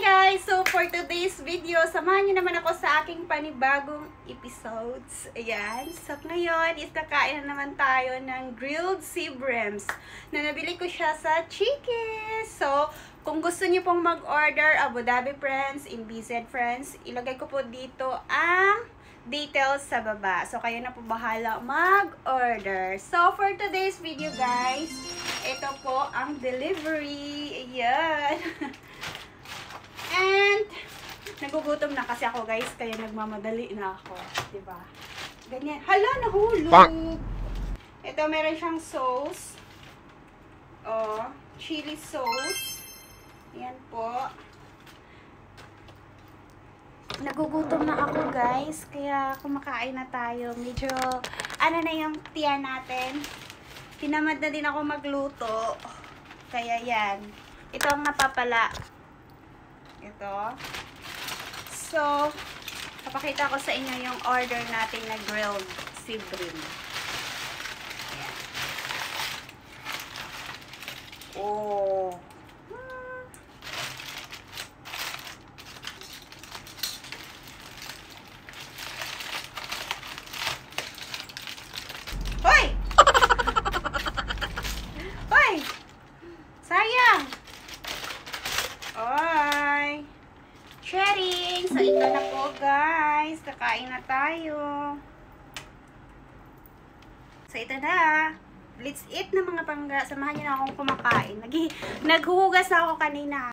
guys! So, for today's video, samahan niyo naman ako sa aking panibagong episodes. Ayan. So, ngayon is kakain na naman tayo ng grilled sea breams na nabili ko siya sa Chickies. So, kung gusto niyo pong mag-order Abu Dhabi friends, in BZ friends, ilagay ko po dito ang details sa baba. So, kayo na po bahala mag-order. So, for today's video guys, ito po ang delivery. Ayan. And, nagugutom na kasi ako guys, kaya nagmamadali na ako. Diba? Ganyan. Hala, nahulog! Ito, meron siyang sauce. Oh, chili sauce. Ayan po. Nagugutom na ako guys, kaya kumakain na tayo. Medyo, ano na yung tiyan natin. Tinamad na din ako magluto. Kaya yan. Ito ang napapala. Ito. So, papakita ko sa inyo yung order natin na grilled sea bream. Ayan. Oh. Hoy! Hoy! Sayang! Oy! Sharing! So, ito na po guys. Kakain na tayo. So, ito na. Let's eat na mga pangga. Samahan niyo na akong kumakain. Naghuhugas na ako kanina.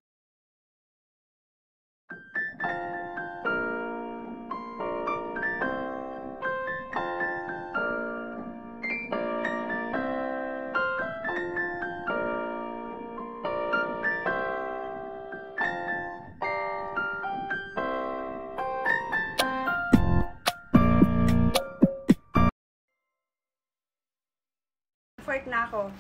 Effort na ako.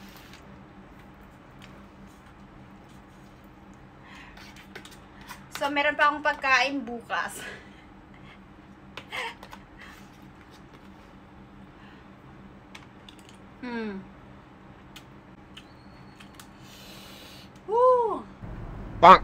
So, meron pa akong pagkain bukas. Woo! Bonk!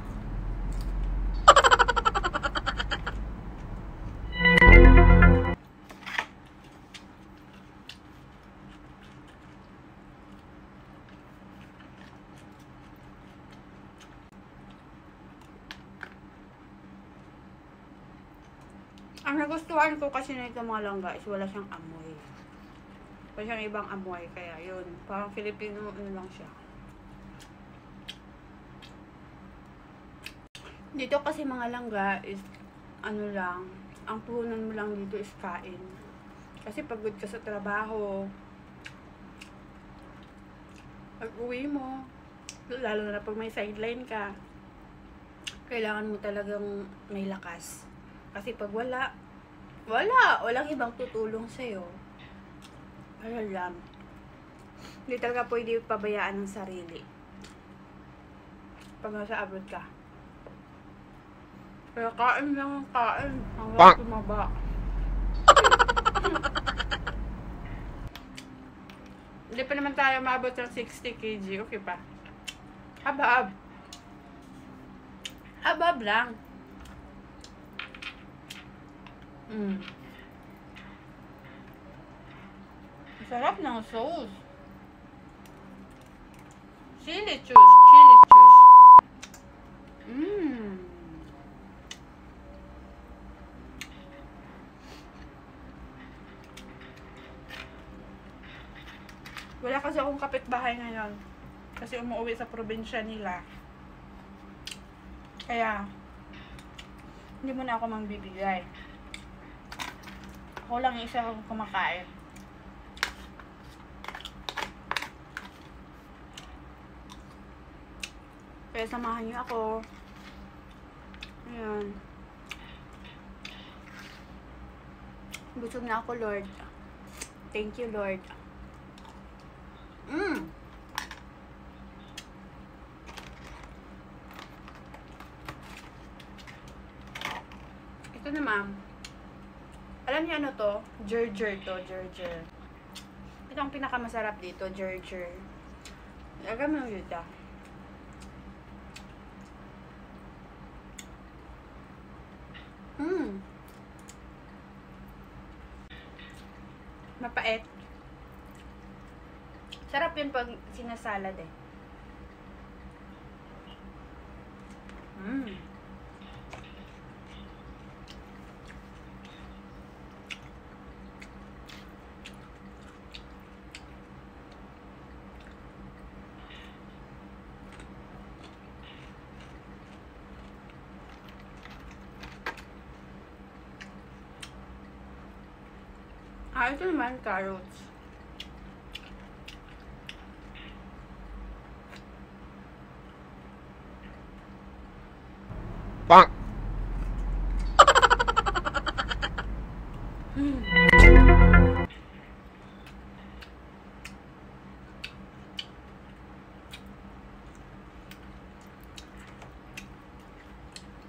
Ang nagustuhan ko kasi na ito mga langga is wala siyang amoy. Wala siyang ibang amoy. Kaya yun. Parang Filipino ano lang siya. Dito kasi mga langga is ano lang. Ang puhunan mo lang dito is kain. Kasi pagod ka sa trabaho. Pag uwi mo, lalo na pag may sideline ka, kailangan mo talagang may lakas. Kasi pag walang ibang tutulong sa'yo. Kaya lang. Hindi talaga pwede pabayaan ng sarili. Pag nasa abroad ka. Kaya kain lang ang kain. Hanggang tumaba. Hindi pa naman tayo maabot ng 60 kg. Okay pa. Habab. Habab lang. Sarap ng sauce. Chili juice. Chili juice. Wala kasi akong kapitbahay ngayon. Kasi umuwi sa probinsya nila. Kaya, hindi mo na ako mangbibigay. Ako lang isa akong kumakain. Kaya samahan niyo ako. Ayan. Busog na ako, Lord. Thank you, Lord. Ito na, ma'am. Alam niyo ano to? Gerger to, gerger. Ito ang pinakamasarap dito, gerger. Lagam mo yun. mapait. Sarap yun pag sinasalad eh. Ito naman, carrots. Bonk.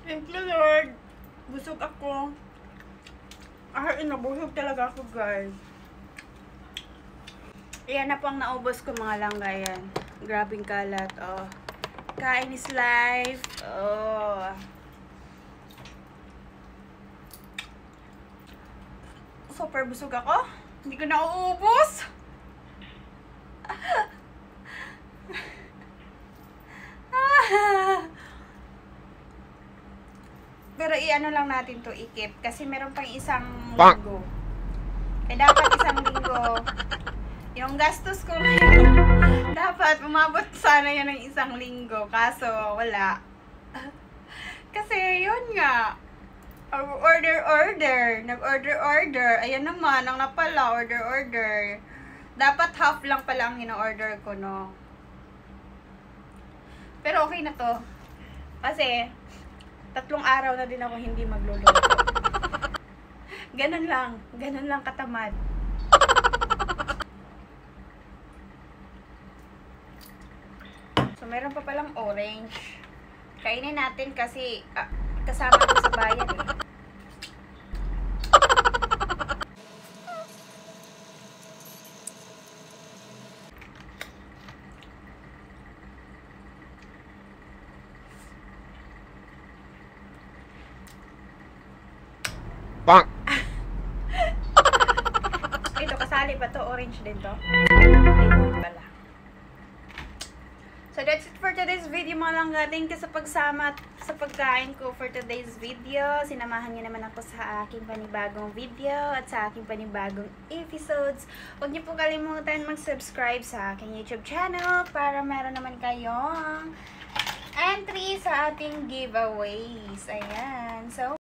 Thank you, Lord. Busog ako. Nabusog talaga ako, guys. Ayan na po ang naubos ko, mga langgayan. Grabing kalat, oh. Kain is life. Oh. Super busog ako. Hindi ko na uubos. Pero i-ano lang natin to, ikip. Kasi meron pang isang linggo. Kaya dapat isang linggo. Yung gastos ko ngayon, dapat umabot sana yan ng isang linggo. Kaso, wala. Kasi, yun nga. Order. Nag-order. Ayan naman, ang napala, order. Dapat half lang pala ang ino-order ko, no? Pero okay na to. Kasi, 3 araw na din ako hindi magluluto. Ganun lang katamad. So, meron pa palang orange. Kainin natin kasi kasama ko sa bayan eh. Bonk. Ito, kasali ba to? Orange din to? Lemon pala. So, that's it for today's video, mga langga. Thank you sa pagsama sa pagkain ko for today's video. Sinamahan niyo naman ako sa aking panibagong video at sa aking panibagong episodes. Huwag niyo po kalimutan mag-subscribe sa aking YouTube channel para meron naman kayong entry sa ating giveaways. Ayan. So,